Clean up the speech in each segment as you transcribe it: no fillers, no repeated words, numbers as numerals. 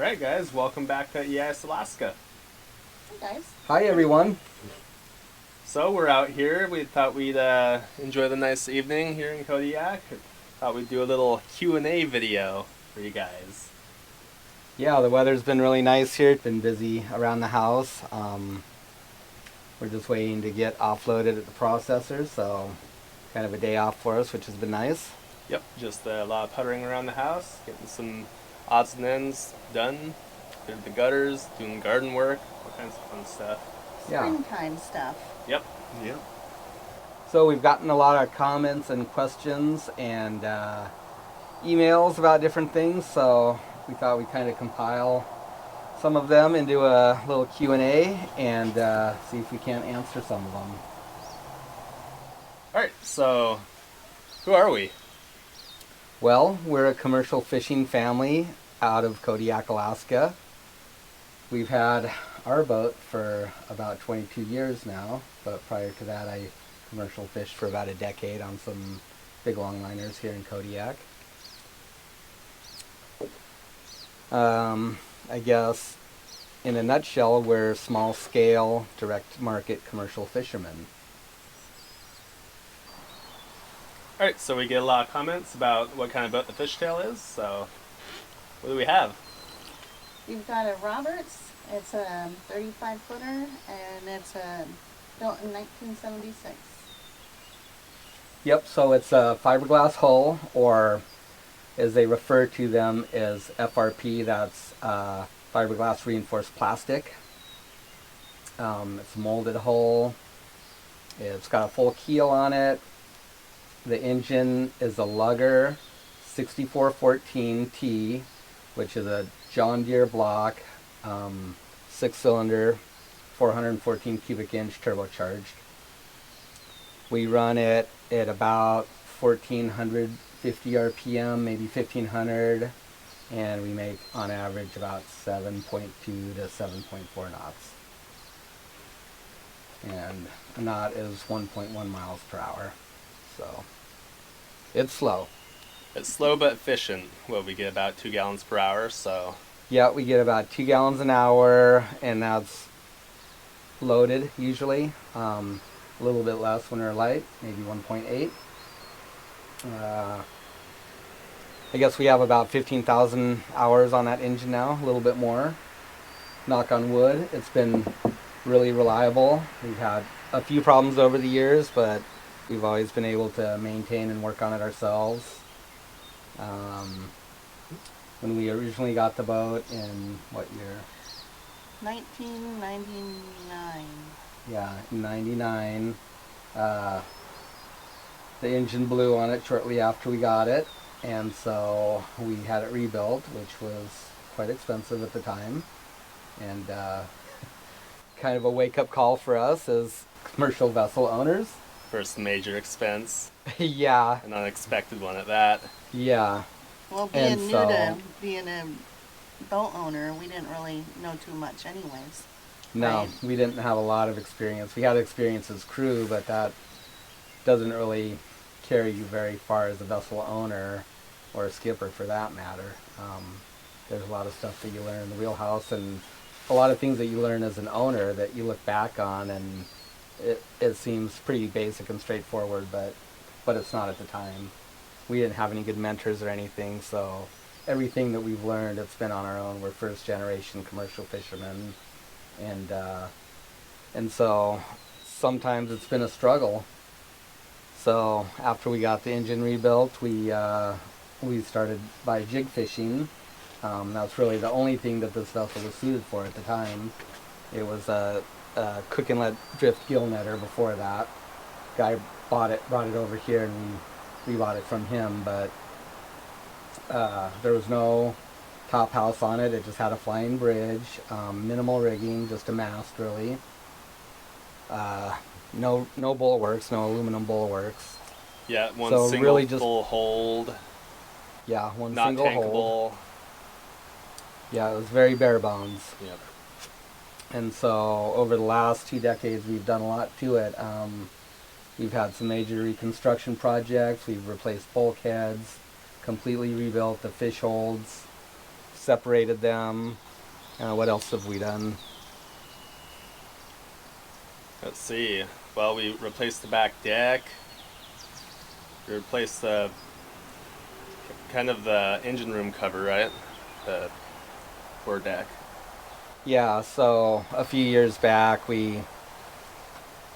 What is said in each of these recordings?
Alright guys, welcome back to EIS Alaska. Hey guys. Hi everyone. So we're out here. We thought we'd enjoy the nice evening here in Kodiak. Thought we'd do a little Q&A video for you guys. Yeah, the weather's been really nice here. It's been busy around the house. We're just waiting to get offloaded at the processor, so kind of a day off for us, which has been nice. Yep, just a lot of puttering around the house, getting some odds and ends done, cleared the gutters, doing garden work, all kinds of fun stuff. Yeah. Springtime stuff. Yep. Yep. So we've gotten a lot of comments and questions and emails about different things, so we thought we'd kind of compile some of them into a little Q&A and see if we can't answer some of them. Alright, so who are we? Well, we're a commercial fishing family out of Kodiak, Alaska. We've had our boat for about 22 years now, but prior to that I commercial fished for about a decade on some big longliners here in Kodiak. I guess in a nutshell, we're small scale, direct market commercial fishermen. Alright, so we get a lot of comments about what kind of boat the Fishtail is, so what do we have? We've got a Roberts. It's a 35 footer and it's built in 1976. Yep, so it's a fiberglass hull, or as they refer to them as FRP, that's fiberglass reinforced plastic. It's a molded hull. It's got a full keel on it. The engine is a Lugger 6414T, which is a John Deere block, 6-cylinder, 414 cubic inch turbocharged. We run it at about 1450 RPM, maybe 1500, and we make on average about 7.2 to 7.4 knots. And a knot is 1.1 miles per hour. So it's slow. It's slow but efficient. Well, we get about 2 gallons per hour, so... Yeah, we get about 2 gallons an hour, and that's loaded usually. A little bit less when we're light, maybe 1.8. I guess we have about 15,000 hours on that engine now, a little bit more. Knock on wood, it's been really reliable. We've had a few problems over the years, but we've always been able to maintain and work on it ourselves. When we originally got the boat in what year? 1999. Yeah, in 99. The engine blew on it shortly after we got it, and so we had it rebuilt, which was quite expensive at the time, and kind of a wake-up call for us as commercial vessel owners. First major expense. Yeah. An unexpected one at that. Yeah. Well, being new to being a boat owner, we didn't really know too much anyways. No, right? We didn't have a lot of experience. We had experience as crew, but that doesn't really carry you very far as a vessel owner or a skipper for that matter. There's a lot of stuff that you learn in the wheelhouse and a lot of things that you learn as an owner that you look back on and it seems pretty basic and straightforward, but it's not at the time. We didn't have any good mentors or anything, so everything that we've learned, it's been on our own. We're first generation commercial fishermen, and so sometimes it's been a struggle. So after we got the engine rebuilt, we started by jig fishing. That's really the only thing that this vessel was suited for at the time. It was a cook and let drift gill netter before that. Guy brought it over here, and we bought it from him, but there was no top house on it. It just had a flying bridge, minimal rigging, just a mast really. No bulwarks, no aluminum bulwarks. Yeah, one so single really just, full hold. Yeah, one not single tankable. hold. Yeah, it was very bare bones. Yep. And so over the last 2 decades, we've done a lot to it. We've had some major reconstruction projects. We've replaced bulkheads, completely rebuilt the fish holds, separated them. What else have we done? Let's see. Well, we replaced the back deck. We replaced the kind of the engine room cover, right? The fore deck. Yeah, so a few years back we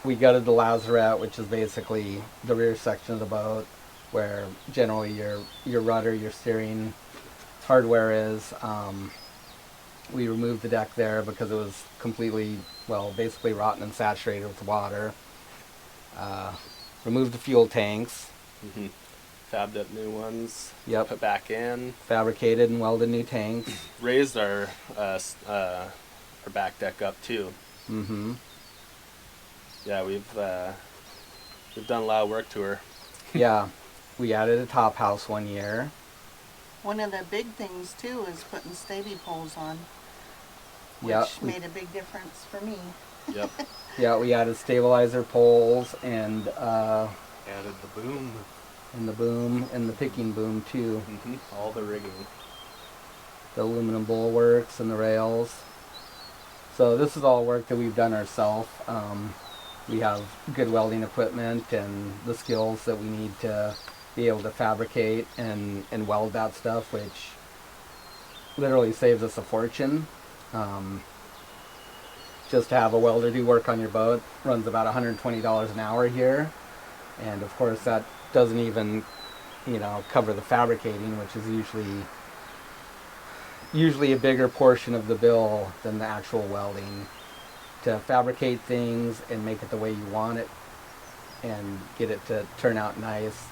gutted the lazarette, which is basically the rear section of the boat, where generally your rudder, your steering hardware is. We removed the deck there because it was completely, well, basically rotten and saturated with water. Removed the fuel tanks. Mm-hmm. Fabbed up new ones. Yep. Put back in. Fabricated and welded new tanks. Raised our back deck up too. Mm-hmm. Yeah, we've done a lot of work to her. Yeah, we added a top house one year. One of the big things too is putting stavy poles on, which Yep. made a big difference for me. Yep. Yeah, we added stabilizer poles and Added the boom. the boom and the picking boom too. Mm-hmm. All the rigging. The aluminum bulwarks and the rails. So this is all work that we've done ourselves. We have good welding equipment and the skills that we need to be able to fabricate and weld that stuff, which literally saves us a fortune. Just to have a welder do work on your boat runs about $120 an hour here. And of course that doesn't even, cover the fabricating, which is usually a bigger portion of the bill than the actual welding. To fabricate things and make it the way you want it and get it to turn out nice,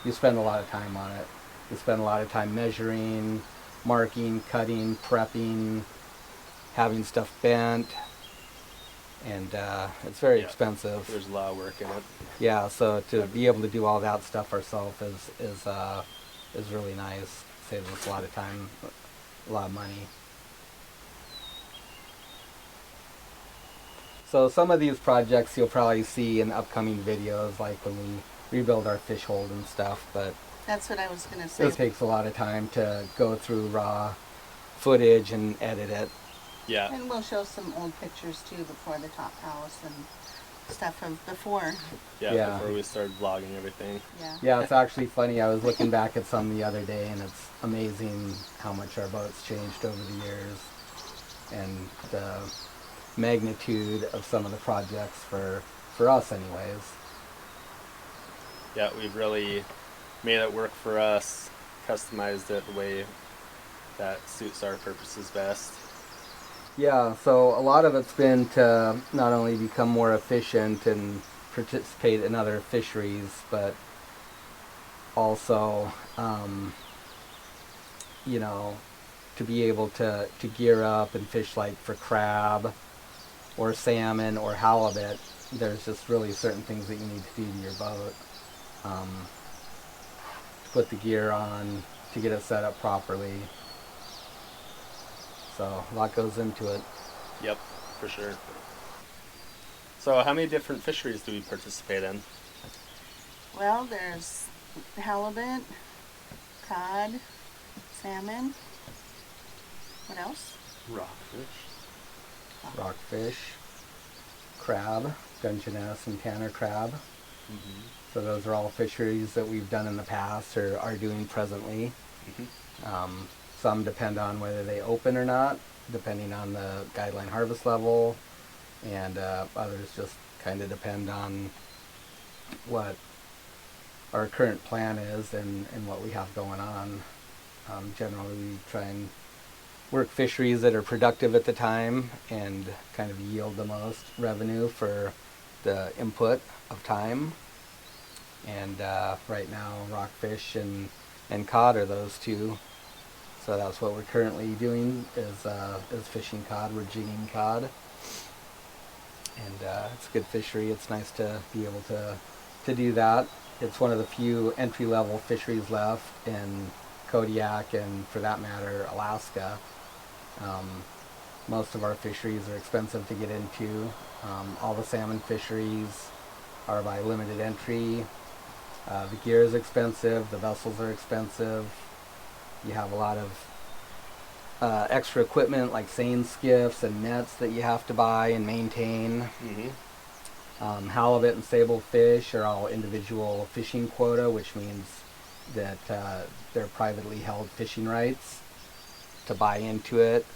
you spend a lot of time on it. You spend a lot of time measuring, marking, cutting, prepping, having stuff bent, and it's very expensive. There's a lot of work in it. Yeah, so to be able to do all that stuff ourselves is really nice. Saves us a lot of time, a lot of money. So some of these projects you'll probably see in upcoming videos, like when we rebuild our fish hold and stuff, but That's what I was going to say. it takes a lot of time to go through raw footage and edit it. Yeah. And we'll show some old pictures too before the top house and stuff of before. Yeah. Before we started vlogging everything. Yeah. Yeah, it's actually funny. I was looking back at some the other day, and it's amazing how much our boat's changed over the years, and the magnitude of some of the projects for us anyways. Yeah, we've really made it work for us, customized it the way that suits our purposes best. Yeah, so a lot of it's been to not only become more efficient and participate in other fisheries, but also, to be able to gear up and fish like for crab or salmon or halibut. There's just really certain things that you need to do to your boat. To put the gear on, to get it set up properly. So a lot goes into it. Yep, for sure. So how many different fisheries do we participate in? Well, there's halibut, cod, salmon. What else? Rockfish, crab, Dungeness and Tanner crab. Mm-hmm. So those are all fisheries that we've done in the past or are doing presently. Mm-hmm. Some depend on whether they open or not, depending on the guideline harvest level, and others just kind of depend on what our current plan is and what we have going on. Generally, we try and work fisheries that are productive at the time and kind of yield the most revenue for the input of time. And right now, rockfish and cod are those two. So that's what we're currently doing is fishing cod. We're jigging cod, and it's a good fishery. It's nice to be able to do that. It's one of the few entry-level fisheries left in Kodiak and, for that matter, Alaska. Most of our fisheries are expensive to get into. All the salmon fisheries are by limited entry. The gear is expensive. The vessels are expensive. You have a lot of extra equipment like seine skiffs and nets that you have to buy and maintain. Halibut and sable fish are all individual fishing quota, which means that they're privately held fishing rights. To buy into it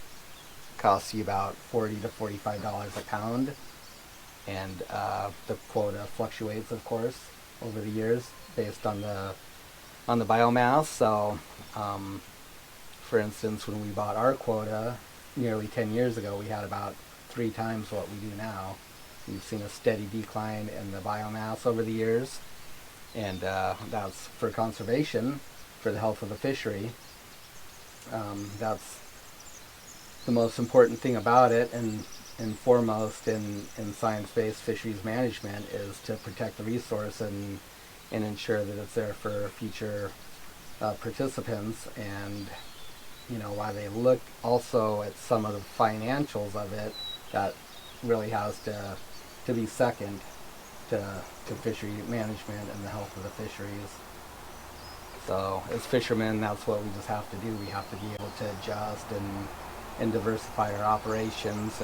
costs you about $40 to $45 a pound, and the quota fluctuates, of course, over the years based on the biomass. So, for instance, when we bought our quota nearly 10 years ago, we had about 3 times what we do now. We've seen a steady decline in the biomass over the years, and that's for conservation, for the health of the fishery. That's the most important thing about it, and foremost in science-based fisheries management is to protect the resource and ensure that it's there for future participants. And while they look also at some of the financials of it, that really has to be second to fishery management and the health of the fisheries. So as fishermen, that's what we just have to do. We have to be able to adjust and diversify our operations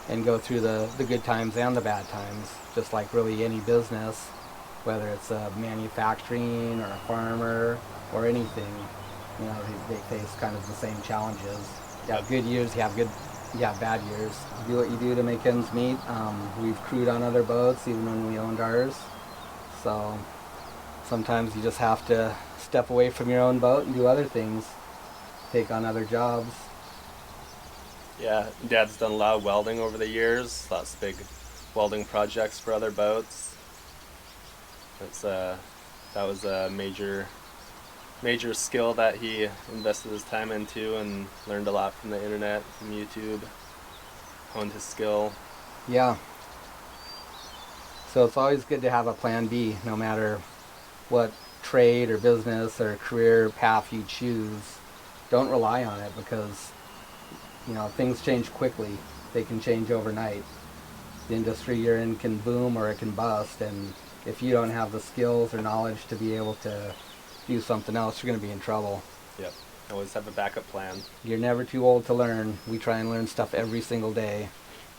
and go through the good times and the bad times, just like really any business, whether it's a manufacturing or a farmer or anything. They face kind of the same challenges. You have good years, you have bad years. You do what you do to make ends meet. We've crewed on other boats even when we owned ours. So sometimes you just have to step away from your own boat and do other things, take on other jobs. Yeah, Dad's done a lot of welding over the years, lots of big welding projects for other boats. That was a major skill that he invested his time into and learned a lot from the internet, from YouTube, honed his skill. Yeah. So it's always good to have a plan B, no matter what trade or business or career path you choose. Don't rely on it, because things change quickly. They can change overnight. The industry you're in can boom or it can bust, and if you don't have the skills or knowledge to be able to do something else, you're going to be in trouble. Yep. Always have a backup plan. You're never too old to learn. We try and learn stuff every single day,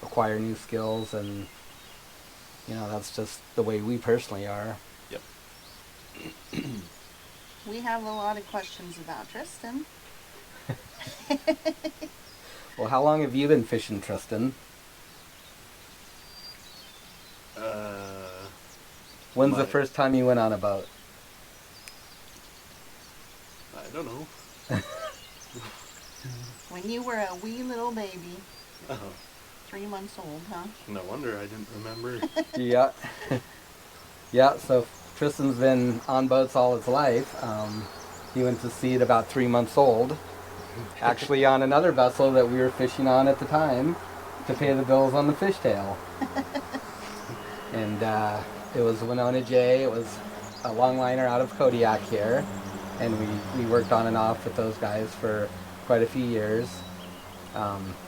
acquire new skills, and that's just the way we personally are. Yep. We have a lot of questions about Tristan. Well, how long have you been fishing, Tristan? When's the first time you went on a boat? I don't know. When you were a wee little baby, Oh, 3 months old, huh? no wonder I didn't remember. Yeah. Yeah, so Tristan's been on boats all his life. He went to sea at about 3 months old, actually on another vessel that we were fishing on at the time to pay the bills on the Fishtail. And it was Winona J. It was a longliner out of Kodiak here, and we worked on and off with those guys for quite a few years.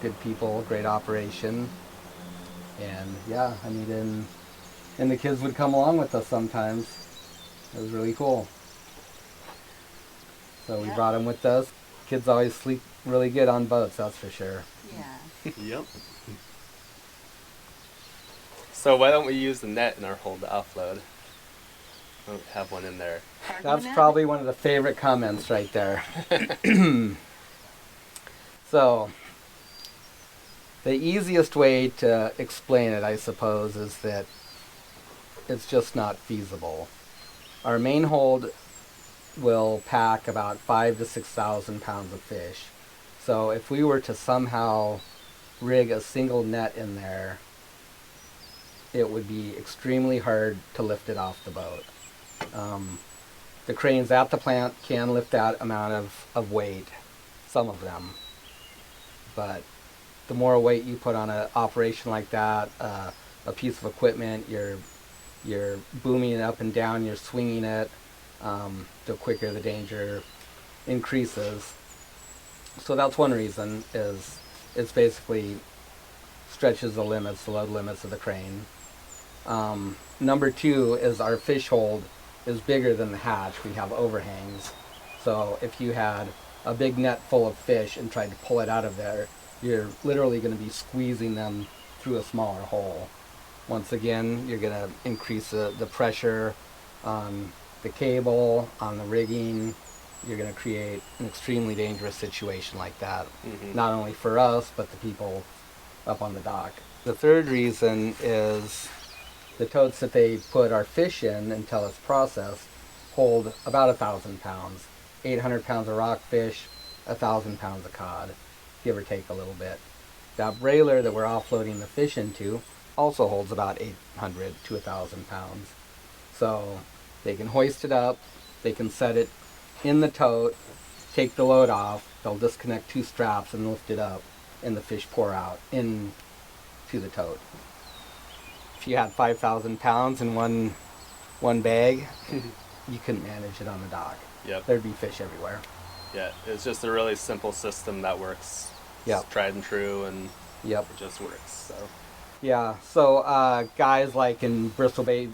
Good people, great operation, and yeah, and the kids would come along with us sometimes. It was really cool. So we brought them with us. Kids always sleep really good on boats, that's for sure. Yeah. Yep. So why don't we use the net in our hold to offload? I don't have one in there. That's probably one of the favorite comments right there. So, the easiest way to explain it, I suppose, is that it's just not feasible. Our main hold will pack about 5,000 to 6,000 pounds of fish. So if we were to somehow rig a single net in there, it would be extremely hard to lift it off the boat. The cranes at the plant can lift that amount of weight, some of them, but the more weight you put on an operation like that, a piece of equipment, you're booming it up and down, you're swinging it, the quicker the danger increases. So that's one reason, is it's basically stretches the limits, the load limits of the crane. Number two is our fish hold is bigger than the hatch. We have overhangs. So if you had a big net full of fish and tried to pull it out of there, you're literally going to be squeezing them through a smaller hole. Once again, you're going to increase the pressure on the cable, on the rigging. You're going to create an extremely dangerous situation like that, not only for us, but the people up on the dock. The third reason is the totes that they put our fish in until it's processed hold about 1,000 pounds. 800 pounds of rockfish, 1,000 pounds of cod, give or take a little bit. That brailer that we're offloading the fish into also holds about 800 to 1,000 pounds. So they can hoist it up, they can set it in the tote, take the load off, they'll disconnect 2 straps and lift it up, and the fish pour out into the tote. If you had 5,000 pounds in one bag, you couldn't manage it on the dock. Yep. There'd be fish everywhere. Yeah, it's just a really simple system that works. Yep. It's tried and true, and Yep. it just works. So Yeah, so guys like in Bristol Bay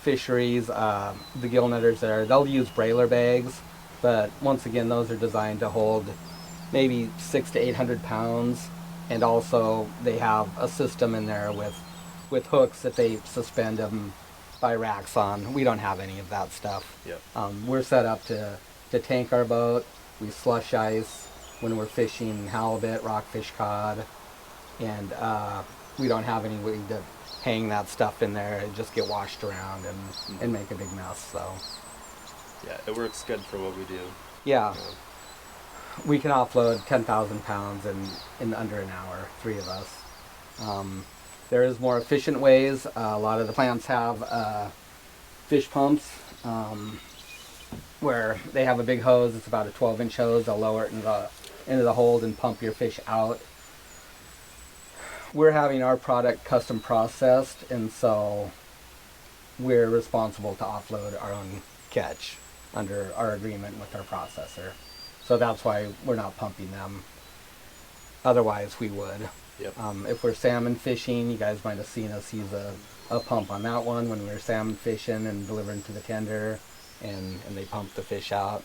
fisheries, the gill netters there, they'll use brailer bags, but once again, those are designed to hold maybe 600 to 800 pounds, and also they have a system in there with hooks that they suspend them by racks on. We don't have any of that stuff. Yep. We're set up to tank our boat. We slush ice when we're fishing halibut, rockfish, cod, and we don't have any way to hang that stuff in there and just get washed around and make a big mess. So yeah, it works good for what we do. yeah, we can offload 10,000 pounds in under an hour, 3 of us. There is more efficient ways. A lot of the plants have fish pumps where they have a big hose. It's about a 12-inch hose. They'll lower it into the hold and pump your fish out. We're having our product custom processed, and so we're responsible to offload our own catch under our agreement with our processor. So that's why we're not pumping them. Otherwise, we would. Yep. If we're salmon fishing, you guys might have seen us use a pump on that one when we were salmon fishing and delivering to the tender, and they pump the fish out.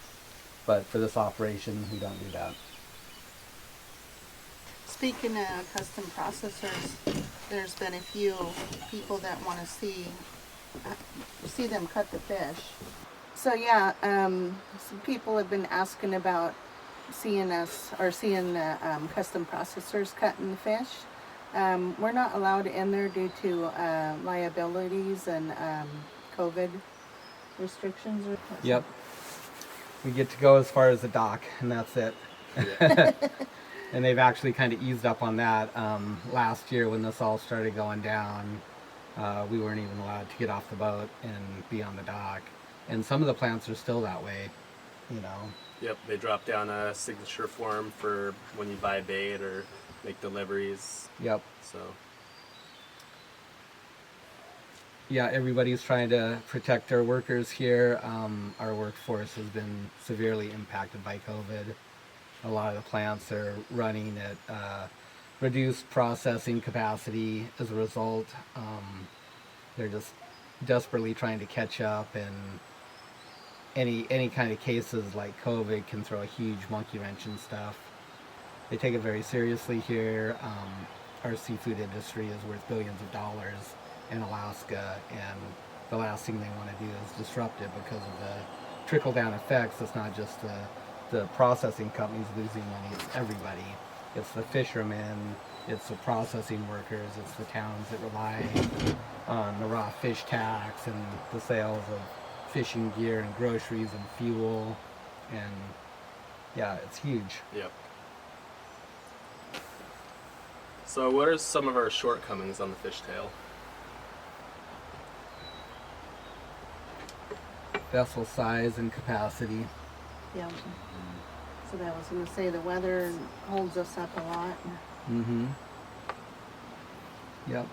But for this operation, we don't do that. Speaking of custom processors, there's been a few people that want to see them cut the fish. So yeah, some people have been asking about seeing us or seeing the custom processors cutting the fish. We're not allowed in there due to liabilities and COVID restrictions. Yep. We get to go as far as the dock, and that's it. Yeah. And they've actually kind of eased up on that. Last year when this all started going down, we weren't even allowed to get off the boat and be on the dock. And some of the plants are still that way, you know. Yep, they drop down a signature form for when you buy bait or make deliveries. Yep. So yeah, everybody's trying to protect their workers here. Our workforce has been severely impacted by COVID. A lot of the plants are running at reduced processing capacity as a result. They're just desperately trying to catch up, and any kind of cases like COVID can throw a huge monkey wrench in stuff. They take it very seriously here. Our seafood industry is worth billions of dollars in Alaska, and the last thing they want to do is disrupt it because of the trickle-down effects. It's not just the processing companies losing money, it's everybody. It's the fishermen, it's the processing workers, it's the towns that rely on the raw fish tax and the sales of fishing gear and groceries and fuel, and yeah, it's huge. yep. So what are some of our shortcomings on the Fishtail? Vessel size and capacity. Yeah. So that was going to say the weather holds us up a lot. Mm-hmm. Yep.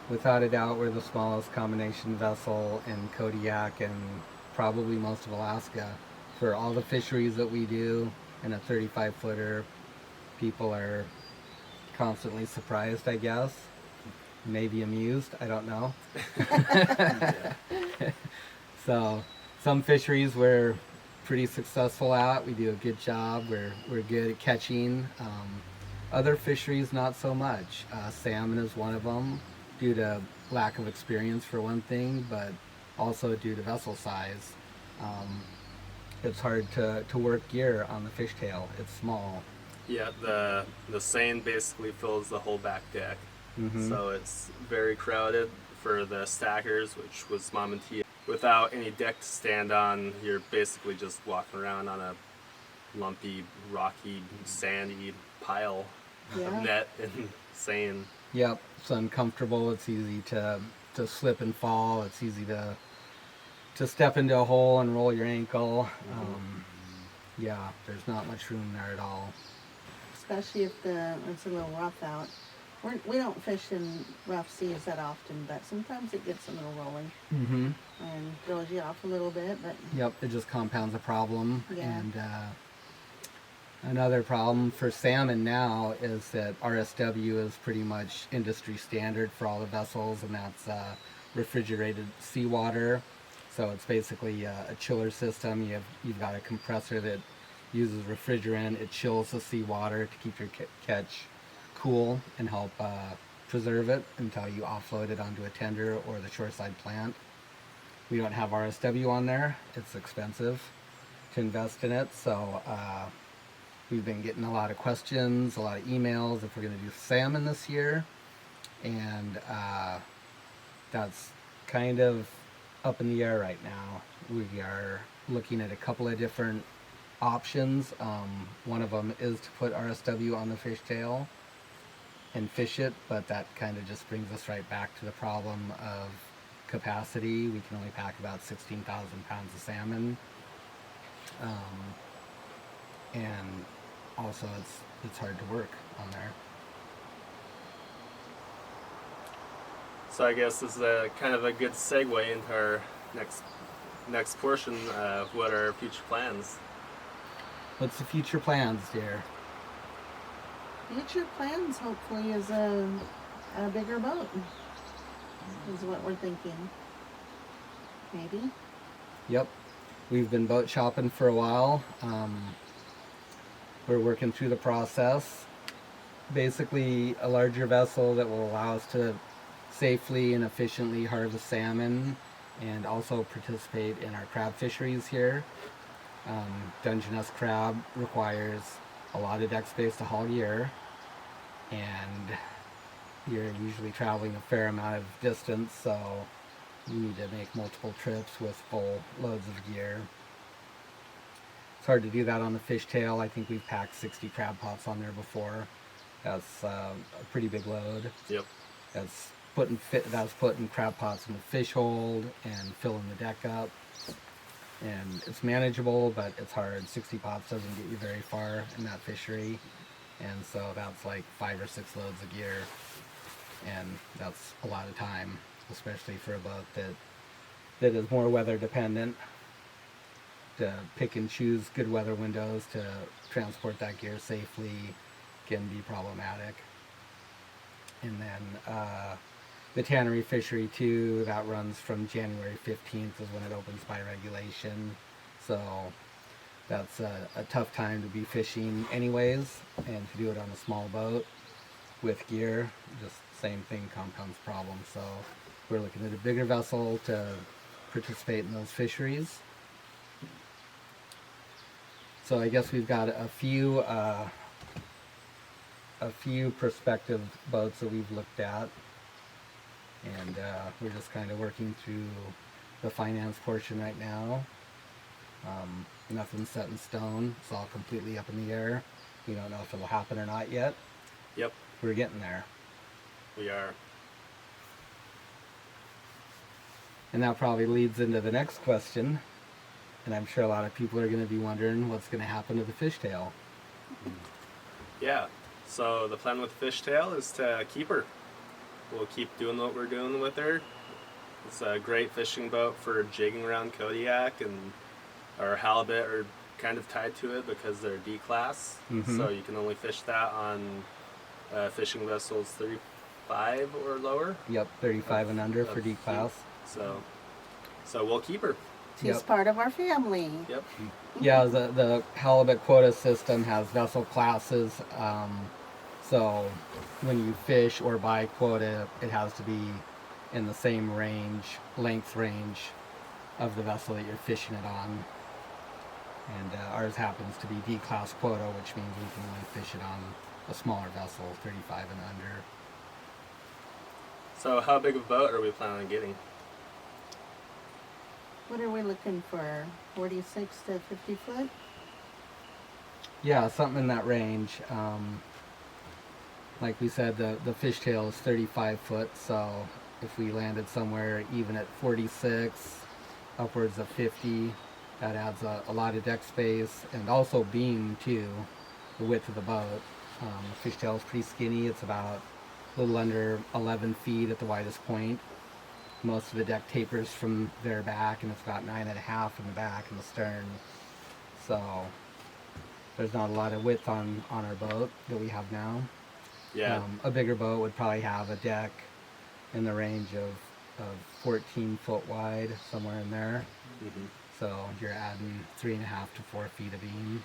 Without a doubt, we're the smallest combination vessel in Kodiak and probably most of Alaska. For all the fisheries that we do in a 35-footer, people are constantly surprised, I guess. Maybe amused, I don't know. So, some fisheries we're pretty successful at. We do a good job. We're good at catching. Other fisheries, not so much. Salmon is one of them, due to lack of experience for one thing, but also due to vessel size. It's hard to work gear on the fishtail. It's small. Yeah, the seine basically fills the whole back deck, so it's very crowded for the stackers, which was Mom and T. Without any deck to stand on, you're basically just walking around on a lumpy, rocky, sandy pile Yeah. of net and seine. Yep, it's uncomfortable. It's easy to slip and fall. It's easy to step into a hole and roll your ankle. Yeah, there's not much room there at all. Especially if it's a little rough out. We don't fish in rough seas that often, but sometimes it gets a little rolling and throws you off a little bit. But Yep, it just compounds a problem. Yeah. And another problem for salmon now is that RSW is pretty much industry standard for all the vessels, and that's refrigerated seawater. So it's basically a chiller system. You've got a compressor that uses refrigerant. It chills the seawater to keep your catch cool and help preserve it until you offload it onto a tender or the shoreside plant. We don't have RSW on there. It's expensive to invest in it, so we've been getting a lot of questions, a lot of emails if we're going to do salmon this year, and that's kind of up in the air right now. We are looking at a couple of different options. One of them is to put RSW on the fishtail and fish it, but that kind of just brings us right back to the problem of capacity. We can only pack about 16,000 pounds of salmon, and also it's hard to work on there. So I guess this is a kind of a good segue into our next portion of what are our future plans. What's the future plans, dear? future plans hopefully is a bigger boat. Is what we're thinking. Maybe. Yep. We've been boat shopping for a while. We're working through the process. Basically, a larger vessel that will allow us to safely and efficiently harvest salmon and also participate in our crab fisheries here. Dungeness crab requires a lot of deck space to haul gear, and you're usually traveling a fair amount of distance, so you need to make multiple trips with full loads of gear. It's hard to do that on the fishtail. I think we've packed 60 crab pots on there before. That's a pretty big load. Yep. That's putting crab pots in the fish hold and filling the deck up. And it's manageable, but it's hard. 60 pots doesn't get you very far in that fishery. And so that's like 5 or 6 loads of gear. And that's a lot of time, especially for a boat that is more weather dependent. To pick and choose good weather windows to transport that gear safely can be problematic. And then the tannery fishery too, that runs from January 15th is when it opens by regulation. So that's a tough time to be fishing anyways, and to do it on a small boat with gear, just same thing, compounds problems. So we're looking at a bigger vessel to participate in those fisheries. So I guess we've got a few prospective boats that we've looked at, and we're just kind of working through the finance portion right now. Nothing's set in stone. It's all completely up in the air. We don't know if it'll happen or not yet. Yep. We're getting there. We are. And that probably leads into the next question. And I'm sure a lot of people are going to be wondering what's going to happen to the fishtail. Yeah. So the plan with Fishtail is to keep her. We'll keep doing what we're doing with her. It's a great fishing boat for jigging around Kodiak, and our halibut are kind of tied to it because they're D-class. So you can only fish that on fishing vessels 35 or lower. Yep, 35 and under for D-class. So we'll keep her. She's Yep. part of our family. Yep. Yeah, the halibut quota system has vessel classes. So when you fish or buy quota, it has to be in the same length range of the vessel that you're fishing it on. And ours happens to be D-class quota, which means we can only fish it on a smaller vessel, 35 and under. So how big of a boat are we planning on getting? What are we looking for? 46 to 50 foot? Yeah, something in that range. Like we said, the fishtail is 35 foot, so if we landed somewhere even at 46, upwards of 50, that adds a lot of deck space, and also beam too, the width of the boat. The fishtail is pretty skinny. It's about a little under 11 feet at the widest point. Most of the deck tapers from there back, and it's about 9.5 in the back and the stern. So there's not a lot of width on our boat that we have now. Yeah. A bigger boat would probably have a deck in the range of 14 foot wide, somewhere in there. Mm-hmm. So you're adding 3.5 to 4 feet of beam.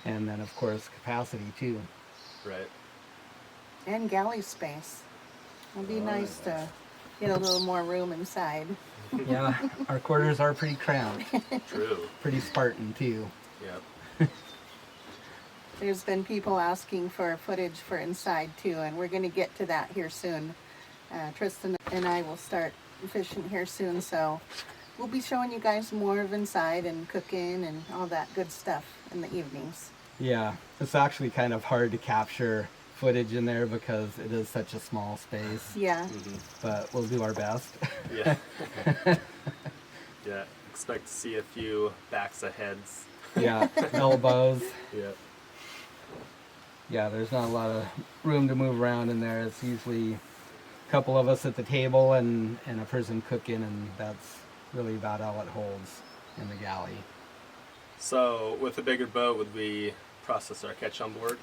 And then of course capacity too. Right. And galley space. It'd be nice to get a little more room inside. Yeah, our quarters are pretty cramped, True. pretty Spartan too. Yep. There's been people asking for footage for inside too, and we're going to get to that here soon. Tristan and I will start fishing here soon, so we'll be showing you guys more of inside and cooking and all that good stuff in the evenings. Yeah, it's actually kind of hard to capture footage in there because it is such a small space. Yeah. Mm-hmm. But we'll do our best. Yeah. Yeah. Expect to see a few backs of heads. Yeah, elbows. Yeah. Yeah, there's not a lot of room to move around in there. It's usually a couple of us at the table and a person cooking, and that's really about all it holds in the galley. So with a bigger boat, would we process our catch on board?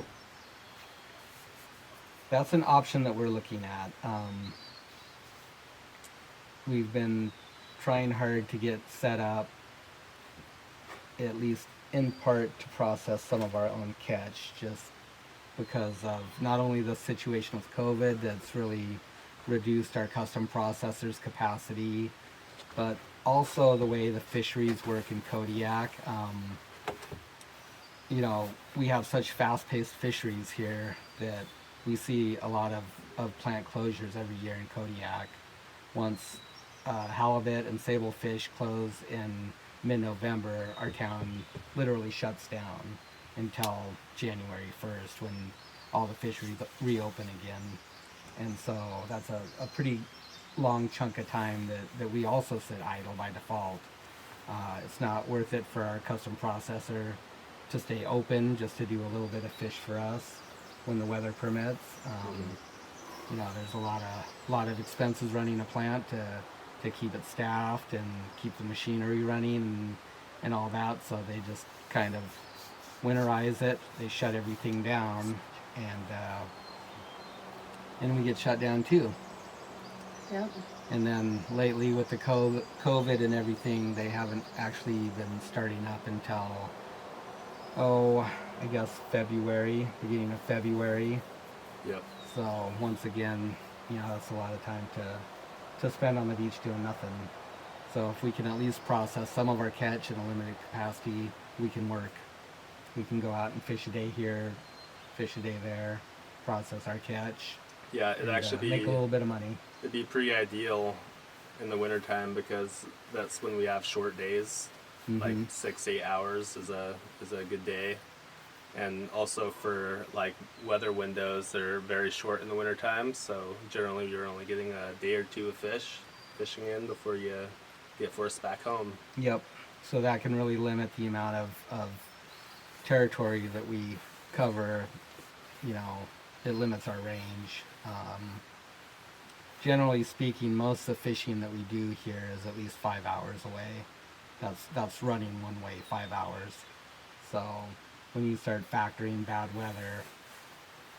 That's an option that we're looking at. We've been trying hard to get set up, at least in part, to process some of our own catch, just because of not only the situation with COVID that's really reduced our custom processors capacity, but also the way the fisheries work in Kodiak. You know, we have such fast-paced fisheries here that we see a lot of plant closures every year in Kodiak. Once halibut and sablefish close in mid-November, our town literally shuts down until January 1st when all the fisheries reopen again. And so that's a pretty long chunk of time that we also sit idle by default. It's not worth it for our custom processor to stay open just to do a little bit of fish for us when the weather permits. You know, there's a lot of expenses running a plant to keep it staffed and keep the machinery running and all that. So they just kind of winterize it. They shut everything down, and we get shut down too. Yep. And then lately with the COVID and everything, they haven't actually been starting up until, I guess February, beginning of February. Yep. So once again, you know, that's a lot of time to spend on the beach doing nothing. So if we can at least process some of our catch in a limited capacity, we can work. We can go out and fish a day here, fish a day there, process our catch. Yeah, it'd and, actually make a little bit of money. it'd be pretty ideal in the wintertime because that's when we have short days. Like 6-8 hours is a good day. And also for like weather windows, they're very short in the wintertime, so generally you're only getting a day or two of fishing in before you get forced back home. Yep. So that can really limit the amount of territory that we cover. You know, it limits our range. Generally speaking, most of the fishing that we do here is at least 5 hours away. That's running one way, 5 hours. So when you start factoring bad weather,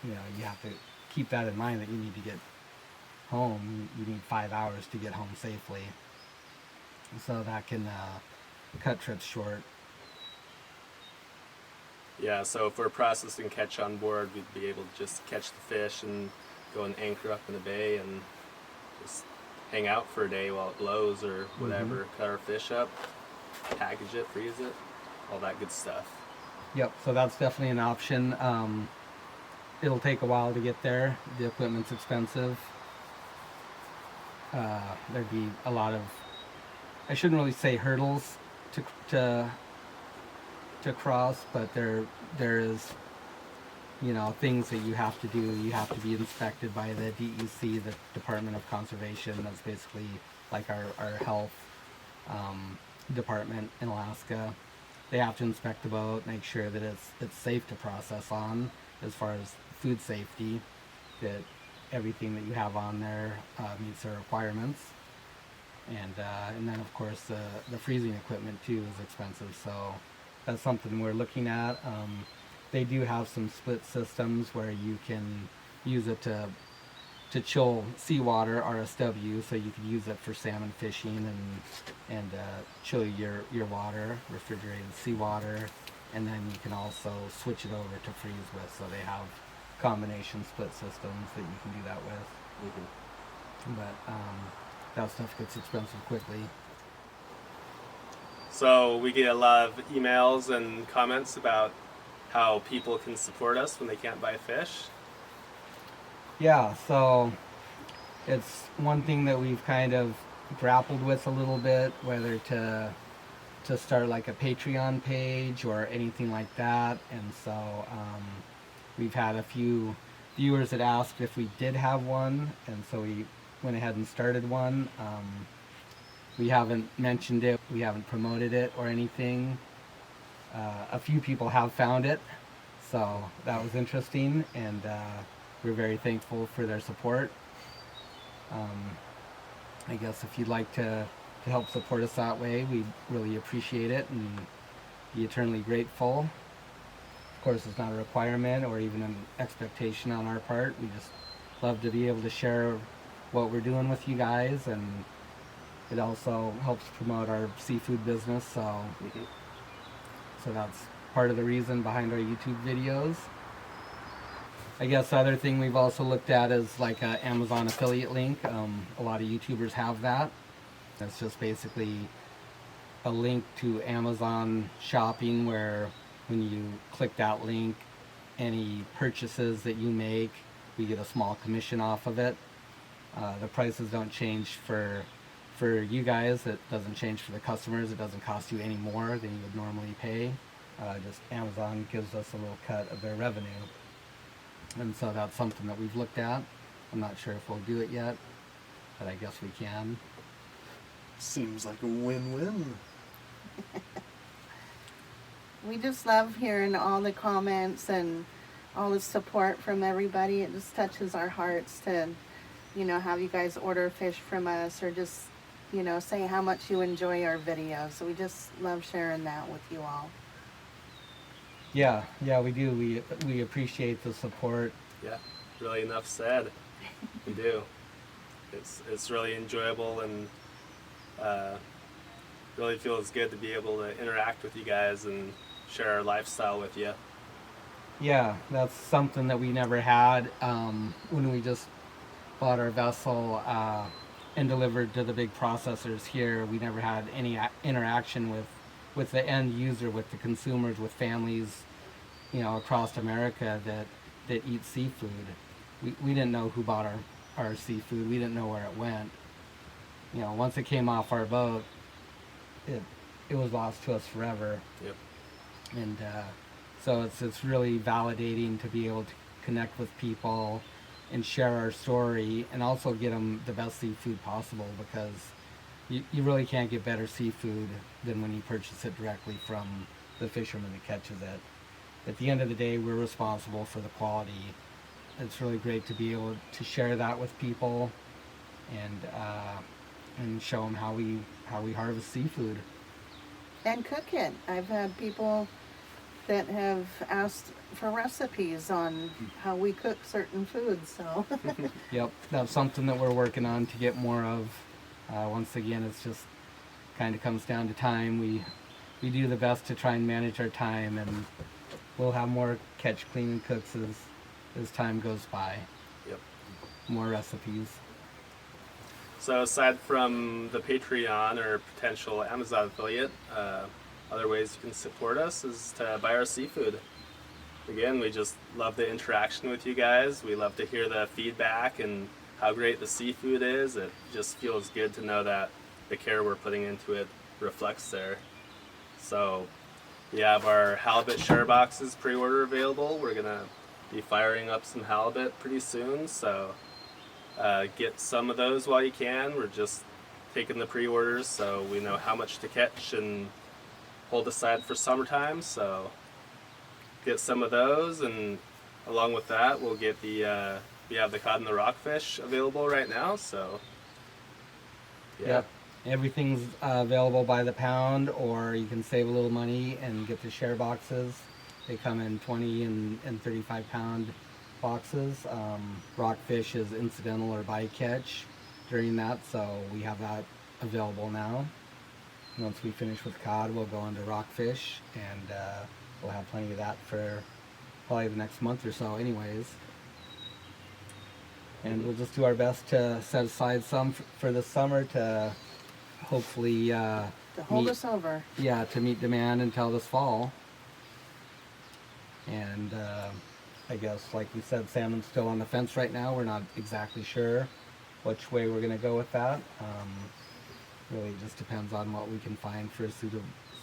you know, you have to keep that in mind that you need to get home. You need 5 hours to get home safely. so that can cut trips short. Yeah, so if we're processing catch on board, we'd be able to just catch the fish and go and anchor up in the bay and just hang out for a day while it blows or whatever, cut our fish up, package it, freeze it, all that good stuff. Yep, so that's definitely an option. It'll take a while to get there. The equipment's expensive. There'd be a lot of, I shouldn't really say hurdles to cross, but there is, you know, things that you have to do. You have to be inspected by the DEC, the Department of Conservation. That's basically like our health department in Alaska. They have to inspect the boat, make sure that it's safe to process on as far as food safety, that everything that you have on there meets their requirements. And then of course the freezing equipment too is expensive, so that's something we're looking at. They do have some split systems where you can use it to chill seawater, RSW, so you could use it for salmon fishing and chill your water, refrigerated seawater, and then you can also switch it over to freeze with. So they have combination split systems that you can do that with. But that stuff gets expensive quickly. So we get a lot of emails and comments about how people can support us when they can't buy fish. Yeah, so it's one thing that we've kind of grappled with a little bit, whether to start like a Patreon page or anything like that. And so we've had a few viewers that asked if we did have one, and so we went ahead and started one. We haven't mentioned it, we haven't promoted it or anything. A few people have found it, so that was interesting, and we're very thankful for their support. I guess if you'd like to help support us that way, we'd really appreciate it and be eternally grateful. Of course, it's not a requirement or even an expectation on our part. We just love to be able to share what we're doing with you guys, and it also helps promote our seafood business, so so that's part of the reason behind our YouTube videos. I guess the other thing we've also looked at is like an Amazon affiliate link. A lot of YouTubers have that. That's just basically a link to Amazon shopping, where when you click that link, any purchases that you make, we get a small commission off of it. The prices don't change for you guys. It doesn't change for the customers. It doesn't cost you any more than you would normally pay. Just Amazon gives us a little cut of their revenue. And so that's something that we've looked at. I'm not sure if we'll do it yet, but I guess we can. Seems like a win-win. We just love hearing all the comments and all the support from everybody. It just touches our hearts to, you know, have you guys order fish from us, or just, you know, say how much you enjoy our videos. So we just love sharing that with you all. Yeah, we do. We appreciate the support. Yeah, really enough said. We do. It's really enjoyable, and really feels good to be able to interact with you guys and share our lifestyle with you. Yeah, that's something that we never had when we just bought our vessel and delivered to the big processors here. We never had any interaction with the end user, with the consumers, with families, you know, across America that eat seafood. We didn't know who bought our seafood. We didn't know where it went. You know, once it came off our boat, it was lost to us forever. Yep. And so it's really validating to be able to connect with people and share our story, and also get them the best seafood possible, because you really can't get better seafood than when you purchase it directly from the fisherman that catches it. At the end of the day, we're responsible for the quality. It's really great to be able to share that with people and show them how we harvest seafood. And cook it. I've had people that have asked for recipes on how we cook certain foods, so. Yep, that's something that we're working on to get more of. Once again, it's just kind of comes down to time. We do the best to try and manage our time, and we'll have more catch, clean, and cooks as time goes by. Yep. More recipes. So aside from the Patreon or potential Amazon affiliate, other ways you can support us is to buy our seafood. Again, we just love the interaction with you guys. We love to hear the feedback and how great the seafood is. It just feels good to know that the care we're putting into it reflects there. So we have our Halibut Share Boxes pre-order available. We're going to be firing up some halibut pretty soon, so get some of those while you can. We're just taking the pre-orders so we know how much to catch and hold aside for summertime. So get some of those, and along with that we'll get the we have the cod and the rockfish available right now, so yeah. Yep. Everything's available by the pound, or you can save a little money and get the share boxes. They come in 20 and 35 pound boxes. Rockfish is incidental or bycatch during that, so we have that available now. Once we finish with cod, we'll go on to rockfish, and we'll have plenty of that for probably the next month or so anyways. And we'll just do our best to set aside some for the summer to hopefully To hold meet, us over. yeah, to meet demand until this fall. And I guess, like we said, salmon's still on the fence right now. We're not exactly sure which way we're going to go with that. Really just depends on what we can find for a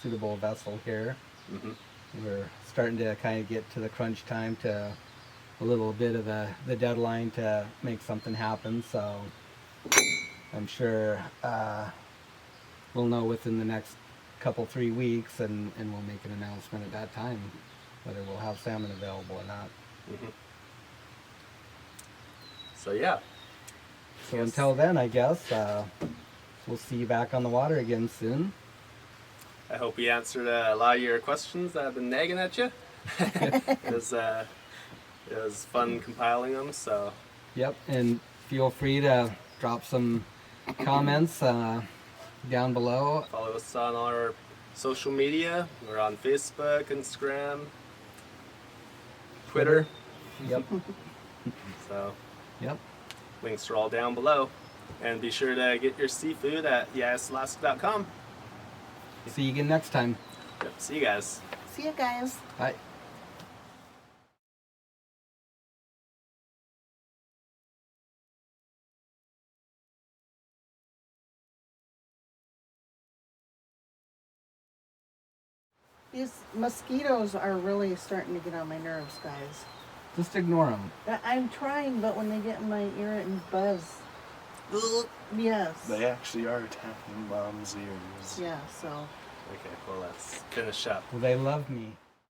suitable vessel here. Mm-hmm. We're starting to kind of get to the crunch time, to a little bit of the deadline to make something happen. So I'm sure we'll know within the next couple, 3 weeks, and we'll make an announcement at that time whether we'll have salmon available or not. Mm-hmm. So yeah. So Yes. until then, I guess we'll see you back on the water again soon. I hope we answered a lot of your questions that have been nagging at you. It was fun compiling them, so Yep, and feel free to drop some comments down below. follow us on our social media. We're on Facebook, Instagram, Twitter. Yep, So yep. links are all down below. And be sure to get your seafood at yesalaska.com. See you again next time. Yep, see you guys. See you guys. Bye. These mosquitoes are really starting to get on my nerves, guys. Just ignore them. I'm trying, but when they get in my ear and buzz. Yes. They actually are attacking Mom's ears. Yeah, so. Okay, well let's finish up. Well, they love me.